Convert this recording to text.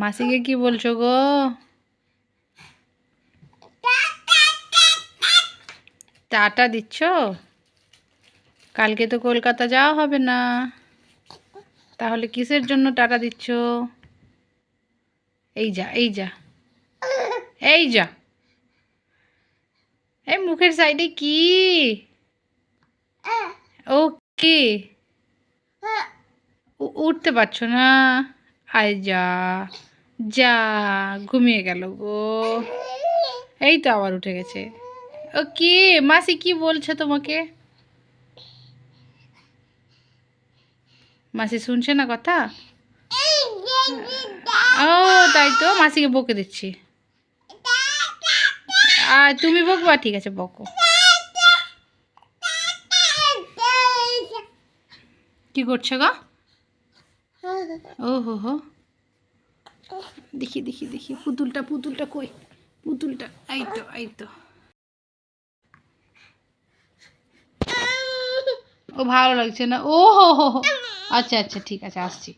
মাসিকে কি বলছো গো? টাটা দিচ্ছ? কালকে তো কলকাতা যাওয়া হবে না, তাহলে কিসের জন্য টাটা দিচ্ছ? এই যা এই যা এই যা, এই মুখের সাইডে কি? ও কি উঠতে পারছো না? আয় যা যা, ঘুমিয়ে গেল গো। এই তো আবার উঠে গেছে। ও কি মাসি কি বলছে তোমাকে? মাসি শুনছে না কথা? ও তাই তো, মাসিকে বকে দিচ্ছি। আর তুমি বকবা? ঠিক আছে বকো। কি করছো গো? ও হো হো, দেখি দেখি দেখি পুতুলটা, পুতুলটা কই? পুতুলটা এই তো এই তো। ও ভালো লাগছে না? ও হো হো হো, আচ্ছা আচ্ছা ঠিক আছে, আসছি।